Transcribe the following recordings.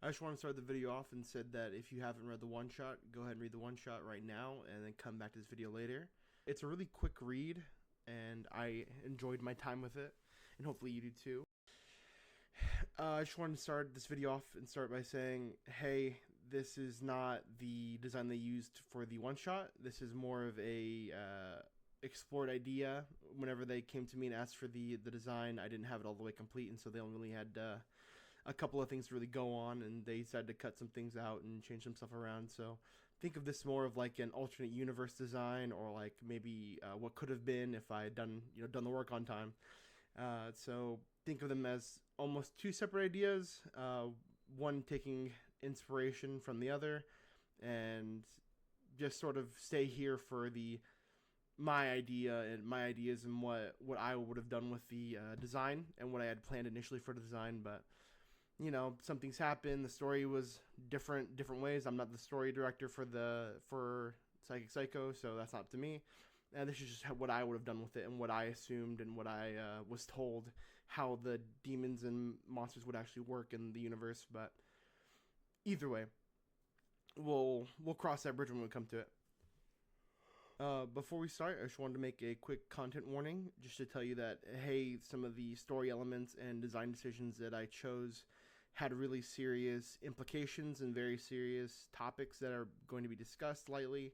I just want to start the video off and said that if you haven't read the one shot, go ahead and read the one shot right now and then come back to this video later. It's a really quick read and I enjoyed my time with it, and hopefully you do too. I just wanted to start this video off and start by saying, hey, this is not the design they used for the one shot. This is more of a explored idea. Whenever they came to me and asked for the design, I didn't have it all the way complete, and so they only had a couple of things to really go on, and they decided to cut some things out and change some stuff around. So think of this more of like an alternate universe design, or like maybe what could have been if I had done the work on time. So think of them as almost two separate ideas, one taking inspiration from the other, and just sort of stay here for the my idea and my ideas and what I would have done with the design and what I had planned initially for the design. But some things happened. The story was different ways. I'm not the story director for Psychic Psycho, so that's not up to me. And this is just what I would have done with it, and what I assumed, and what I was told how the demons and monsters would actually work in the universe. But either way, we'll cross that bridge when we come to it. Before we start, I just wanted to make a quick content warning, just to tell you that, hey, some of the story elements and design decisions that I chose had really serious implications and very serious topics that are going to be discussed lightly.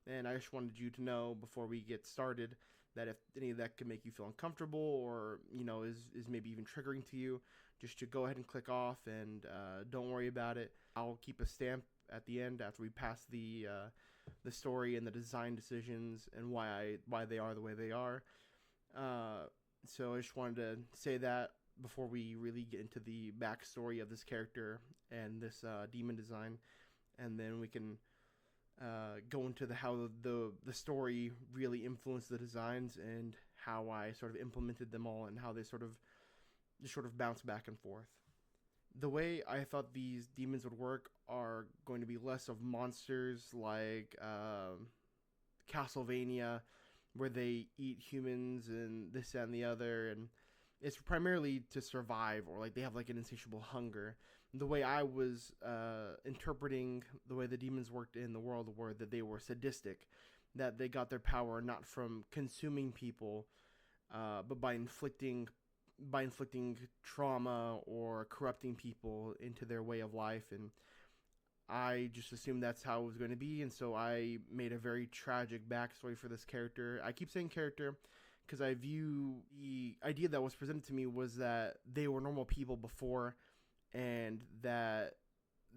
And I just wanted you to know before we get started that if any of that can make you feel uncomfortable, or is maybe even triggering to you, just to go ahead and click off, and don't worry about it. I'll keep a stamp at the end after we pass the story and the design decisions and why they are the way they are. So I just wanted to say that before we really get into the backstory of this character and this demon design, and then we can go into how the story really influenced the designs and how I sort of implemented them all, and how they sort of bounce back and forth. The way I thought these demons would work are going to be less of monsters like Castlevania, where they eat humans and this and the other, and it's primarily to survive, or like they have like an insatiable hunger. The way I was interpreting the way the demons worked in the world were that they were sadistic, that they got their power not from consuming people, but by inflicting trauma or corrupting people into their way of life. And I just assumed that's how it was going to be, and so I made a very tragic backstory for this character. I keep saying character because I view the idea that was presented to me was that they were normal people before, and that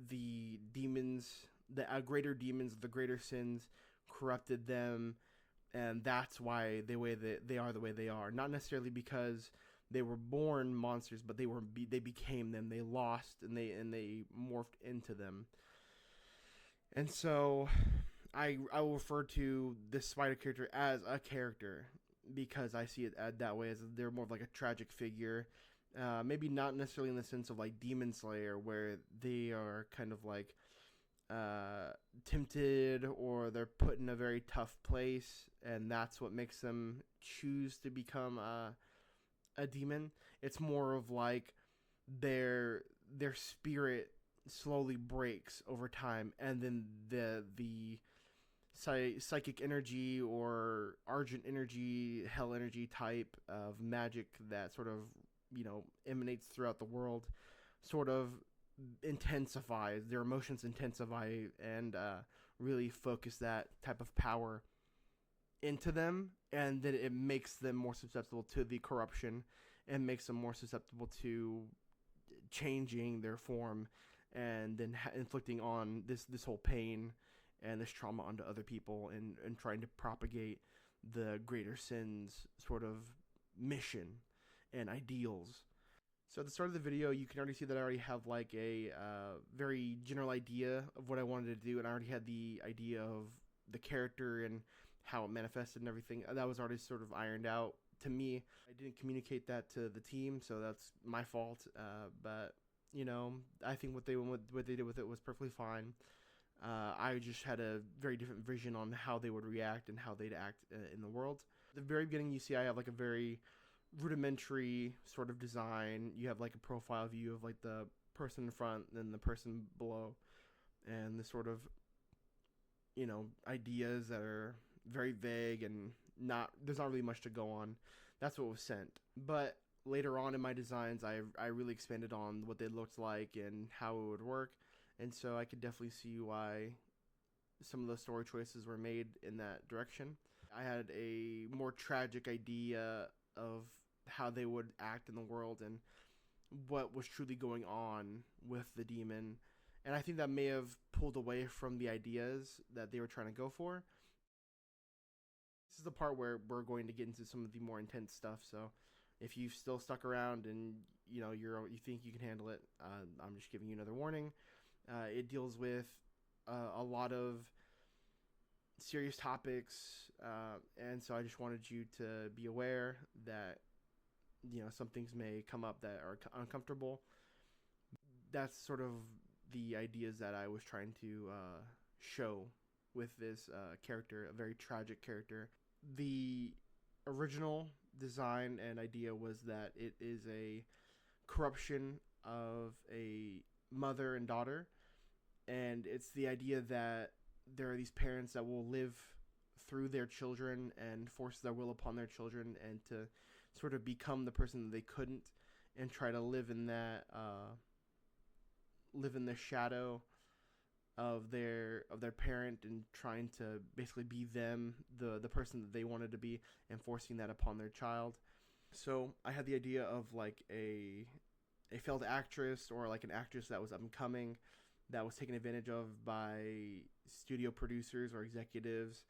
the demons, the greater demons, the greater sins, corrupted them, and that's why they are the way they are. Not necessarily because they were born monsters, but they became them. They lost, and they morphed into them. And so I will refer to this spider character as a character because I see it that way, as they're more of like a tragic figure. Maybe not necessarily in the sense of like Demon Slayer, where they are kind of like tempted, or they're put in a very tough place, and that's what makes them choose to become a demon. It's more of like their spirit slowly breaks over time, and then the psychic energy or argent energy, hell energy type of magic that sort of emanates throughout the world sort of intensifies, their emotions intensify, and really focus that type of power into them, and then it makes them more susceptible to the corruption, and makes them more susceptible to changing their form, and then inflicting on this whole pain and this trauma onto other people, and trying to propagate the greater sins sort of mission and ideals. So at the start of the video, you can already see that I already have like a very general idea of what I wanted to do, and I already had the idea of the character and how it manifested and everything. That was already sort of ironed out to me. I didn't communicate that to the team, so that's my fault. But I think what they did with it was perfectly fine. I just had a very different vision on how they would react and how they'd act in the world. At the very beginning, you see I have like a very rudimentary sort of design. You have like a profile view of like the person in front and the person below, and the sort of, ideas that are very vague and there's not really much to go on. That's what was sent. But later on in my designs, I really expanded on what they looked like and how it would work, and so I could definitely see why some of the story choices were made in that direction. I had a more tragic idea of how they would act in the world and what was truly going on with the demon. And I think that may have pulled away from the ideas that they were trying to go for. This is the part where we're going to get into some of the more intense stuff. So if you've still stuck around and you think you can handle it, I'm just giving you another warning. It deals with a lot of serious topics, and so I just wanted you to be aware that some things may come up that are uncomfortable. That's sort of the ideas that I was trying to show with this character, a very tragic character. The original design and idea was that it is a corruption of a mother and daughter, and it's the idea that there are these parents that will live through their children and force their will upon their children, and to sort of become the person that they couldn't, and try to live in the shadow of their parent, and trying to basically be them, the person that they wanted to be, and forcing that upon their child. So I had the idea of like a failed actress, or like an actress that was up and coming, that was taken advantage of by studio producers or executives,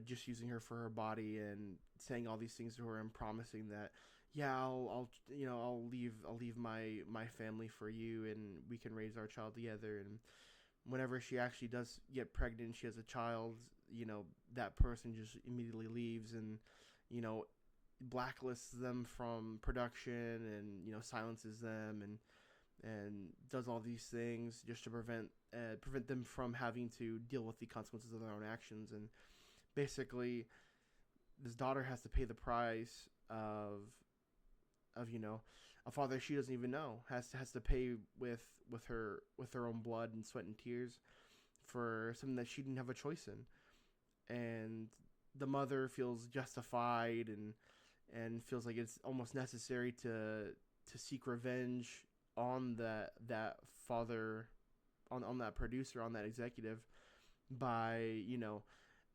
just using her for her body and saying all these things to her and promising that, yeah, I'll leave my family for you and we can raise our child together. And whenever she actually does get pregnant, she has a child, that person just immediately leaves and, blacklists them from production, and, silences them, and does all these things just to prevent them from having to deal with the consequences of their own actions. And basically, this daughter has to pay the price of a father she doesn't even know, has to pay with her own blood and sweat and tears for something that she didn't have a choice in. And the mother feels justified and feels like it's almost necessary to seek revenge on that father, on that producer, on that executive, by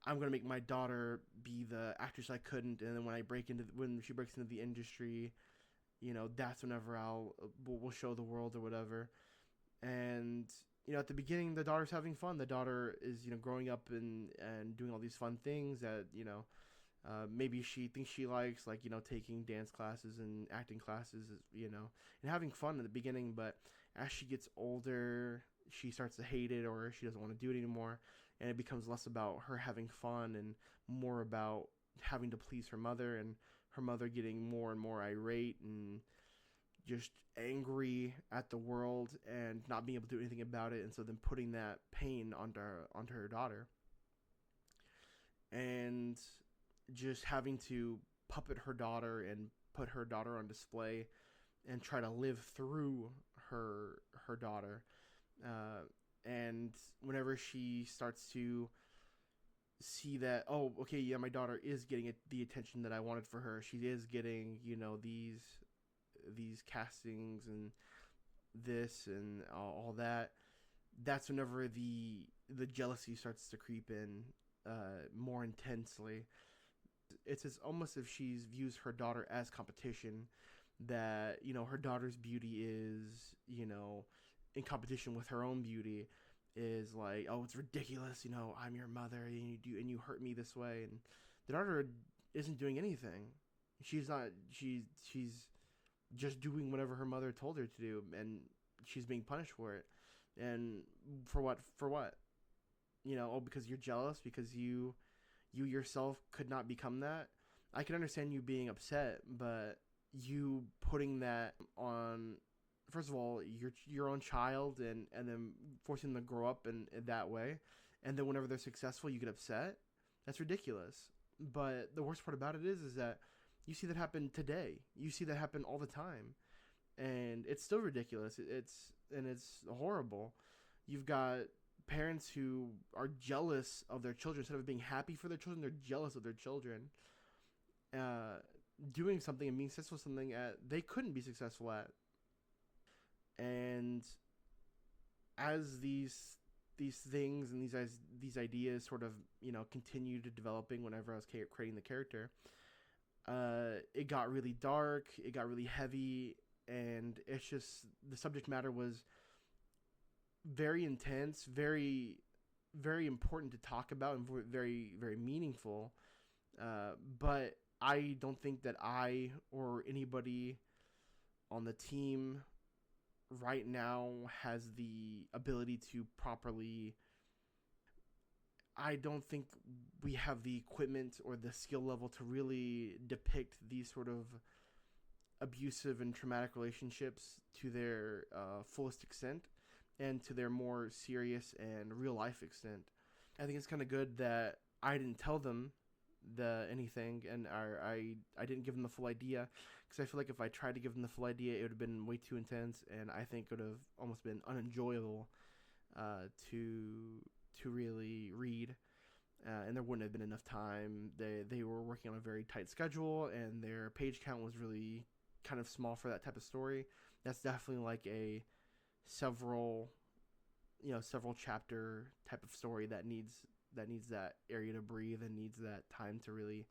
I'm gonna make my daughter be the actress I couldn't, and then when she breaks into the industry, that's whenever we'll show the world or whatever. And at the beginning, the daughter's having fun. The daughter is growing up and doing all these fun things that maybe she thinks she likes, like taking dance classes and acting classes, and having fun in the beginning. But as she gets older, she starts to hate it, or she doesn't want to do it anymore, and it becomes less about her having fun and more about having to please her mother, and her mother getting more and more irate and just angry at the world and not being able to do anything about it, and so then putting that pain onto her daughter, and just having to puppet her daughter and put her daughter on display and try to live through her daughter. And whenever she starts to see that, oh, okay, yeah, my daughter is getting the attention that I wanted for her, she is getting these castings and this and all that, that's whenever the jealousy starts to creep in more intensely. It's almost if she views her daughter as competition, that her daughter's beauty is in competition with her own beauty, is like, oh, it's ridiculous, I'm your mother and you hurt me this way. And the daughter isn't doing anything. She's just doing whatever her mother told her to do, and she's being punished for it. And for what? Oh, because you're jealous, because you yourself could not become that. I can understand you being upset, but you putting that on, first of all, your own child, and then forcing them to grow up in that way, and then whenever they're successful, you get upset. That's ridiculous. But the worst part about it is that you see that happen today. You see that happen all the time, and it's still ridiculous. and it's horrible. You've got parents who are jealous of their children. Instead of being happy for their children, they're jealous of their children. Doing something and being successful at something they couldn't be successful at. And as these things and these ideas sort of, you know, continue to developing whenever I was creating the character, it got really dark, it got really heavy, and it's just, the subject matter was very intense, very, very important to talk about, and very, very meaningful. But I don't think that I or anybody on the team right now has the ability to properly, I don't think we have the equipment or the skill level to really depict these sort of abusive and traumatic relationships to their fullest extent and to their more serious and real life extent. I think it's kind of good that I didn't tell them anything, and I didn't give them the full idea, because I feel like if I tried to give them the full idea, it would have been way too intense, and I think it would have almost been unenjoyable to really read, and there wouldn't have been enough time. They were working on a very tight schedule, and their page count was really kind of small for that type of story. That's definitely like a several chapter type of story that needs that area to breathe and needs that time to really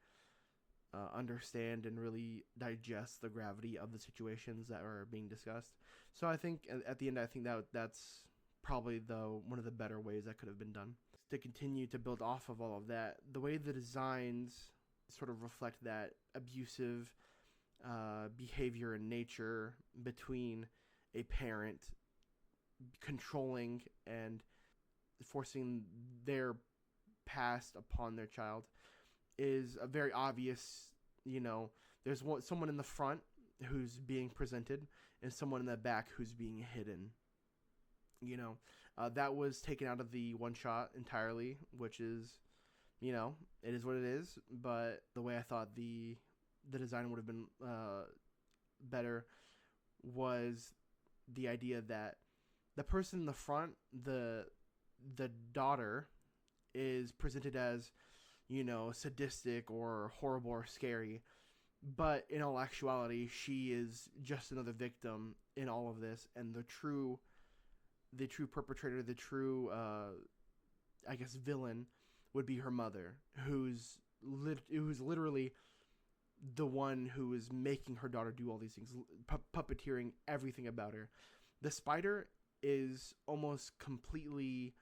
understand and really digest the gravity of the situations that are being discussed. So I think at the end, I think that's probably one of the better ways that could have been done. To continue to build off of all of that, the way the designs sort of reflect that abusive behavior and nature between a parent controlling and forcing their past upon their child is a very obvious, you know, there's someone in the front who's being presented and someone in the back who's being hidden. You know, that was taken out of the one shot entirely, which is, you know, it is what it is. But the way I thought the design would have been better was the idea that the person in the front, the daughter, is presented as, you know, sadistic or horrible or scary, but in all actuality, she is just another victim in all of this, and the true perpetrator, the true, I guess, villain would be her mother, who's literally the one who is making her daughter do all these things, puppeteering everything about her. The spider is almost completely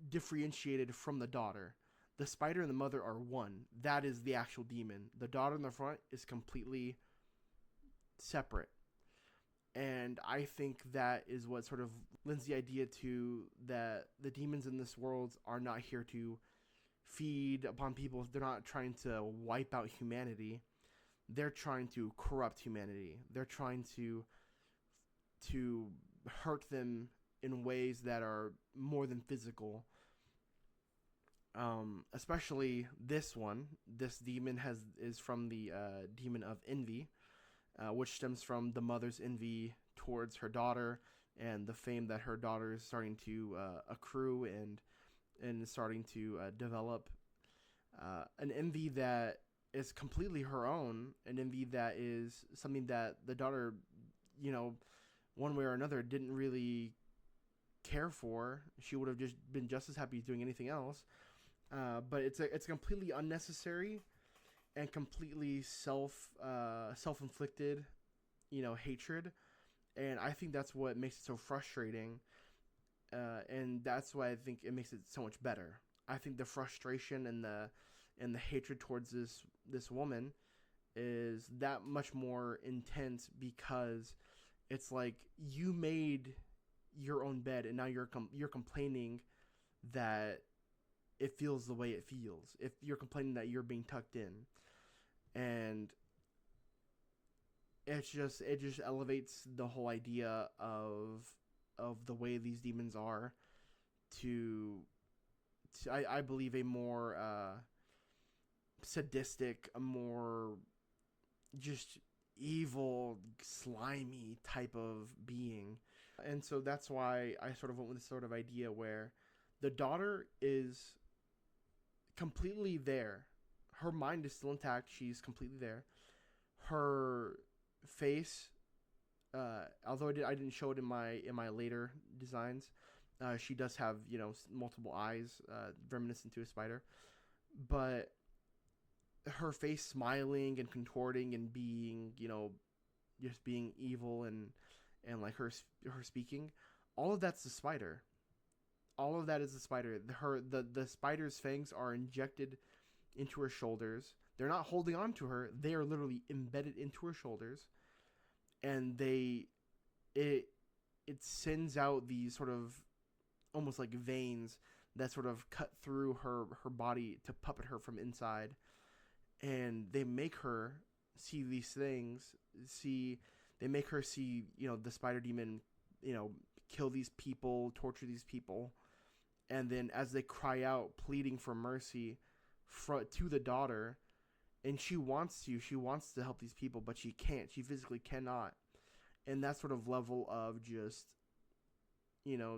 differentiated from the daughter. The spider and the mother are one. That is the actual demon. The daughter in the front is completely separate. And I think that is what sort of lends the idea to that the demons in this world are not here to feed upon people. They're not trying to wipe out humanity. They're trying to corrupt humanity. They're trying to hurt them in ways that are more than physical. Especially this one. This demon is from the demon of envy, which stems from the mother's envy towards her daughter and the fame that her daughter is starting to accrue and starting to develop. An envy that is completely her own, an envy that is something that the daughter, you know, one way or another didn't really care for. She would have just been just as happy doing anything else. But it's completely unnecessary and completely self-inflicted, you know, hatred. And I think that's what makes it so frustrating. And that's why I think it makes it so much better. I think the frustration and the hatred towards this woman is that much more intense, because it's like you made your own bed and now you're complaining that it feels the way it feels. If you're complaining that you're being tucked in, and it just elevates the whole idea of the way these demons are to I believe a more sadistic, a more just evil, slimy type of being. And so that's why I sort of went with this sort of idea where the daughter is completely there. Her mind is still intact. She's completely there. Her face, although I didn't show it in my later designs, she does have multiple eyes, reminiscent to a spider, but her face smiling and contorting and being just being evil and like her speaking, all of that's the spider. All of that is the spider. The spider's fangs are injected into her shoulders. They're not holding on to her. They are literally embedded into her shoulders, and it sends out these sort of almost like veins that sort of cut through her body to puppet her from inside, and they make her see these things. They make her see the spider demon kill these people, torture these people, and then as they cry out pleading for mercy to the daughter, and she wants to help these people, but she can't. She physically cannot. And that sort of level of just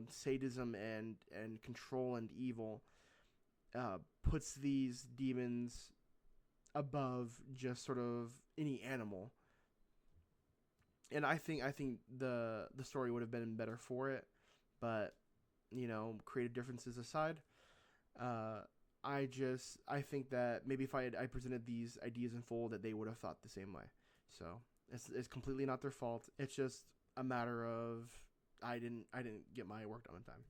sadism and control and evil puts these demons above just sort of any animal. And I think the story would have been better for it, but creative differences aside, I think that maybe if I presented these ideas in full, that they would have thought the same way. So it's completely not their fault. It's just a matter of I didn't get my work done in time.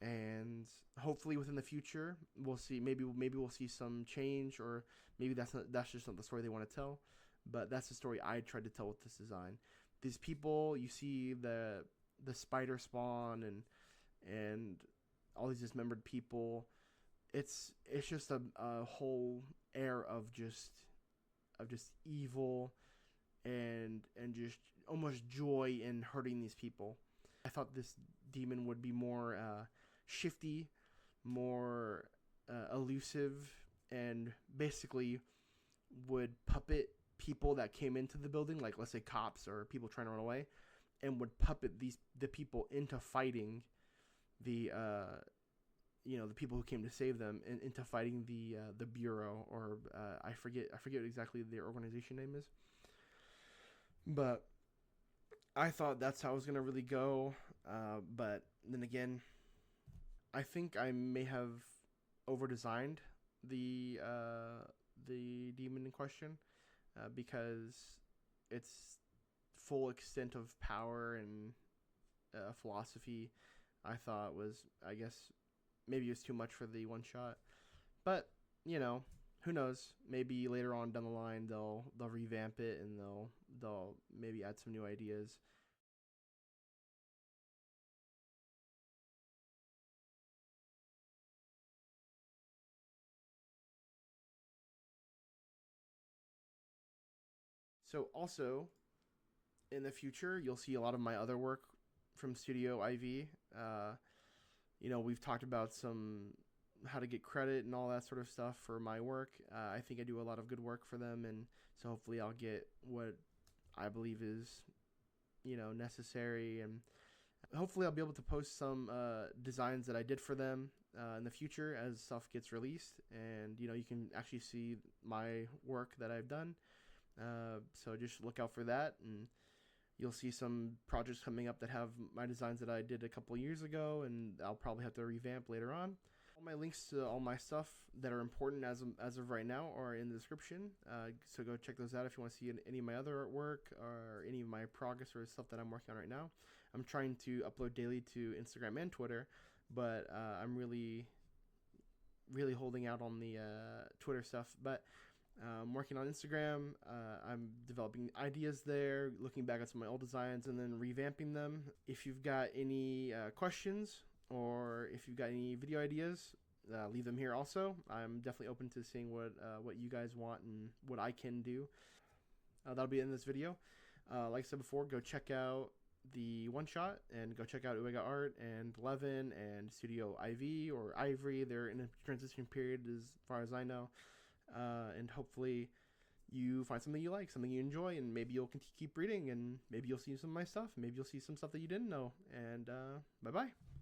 And hopefully within the future we'll see, maybe we'll see some change, or maybe that's just not the story they want to tell, but that's the story I tried to tell with this design. These people, you see the spider spawn and all these dismembered people. It's just a whole air of just evil and just almost joy in hurting these people. I thought this demon would be more shifty, more elusive, and basically would puppet people that came into the building, like let's say cops or people trying to run away, and would puppet the people into fighting the people who came to save them, and into fighting the bureau, or I forget exactly their organization name is. But I thought that's how it was gonna really go, but then again, I think I may have over-designed the demon in question, because its full extent of power and philosophy, I thought was, I guess, maybe it was too much for the one shot. But who knows? Maybe later on down the line they'll revamp it, and they'll maybe add some new ideas. So also in the future, you'll see a lot of my other work from Studio IV. We've talked about how to get credit and all that sort of stuff for my work. I think I do a lot of good work for them, and so hopefully I'll get what I believe is necessary, and hopefully I'll be able to post some designs that I did for them in the future as stuff gets released, and you can actually see my work that I've done. So just look out for that, and you'll see some projects coming up that have my designs that I did a couple years ago, and I'll probably have to revamp later on. All my links to all my stuff that are important as of right now are in the description. So go check those out if you want to see any of my other artwork or any of my progress or stuff that I'm working on right now. I'm trying to upload daily to Instagram and Twitter, but I'm really holding out on the Twitter stuff. But I'm working on Instagram. I'm developing ideas there, looking back at some of my old designs and then revamping them. If you've got any questions, or if you've got any video ideas, leave them here also. I'm definitely open to seeing what you guys want and what I can do. That'll be in this video. Like I said before, go check out the one shot, and go check out Uega Art and Levin and Studio IV or Ivory. They're in a transition period as far as I know. And hopefully you find something you like, something you enjoy, and maybe you'll keep reading, and maybe you'll see some of my stuff. Maybe you'll see some stuff that you didn't know. And bye bye.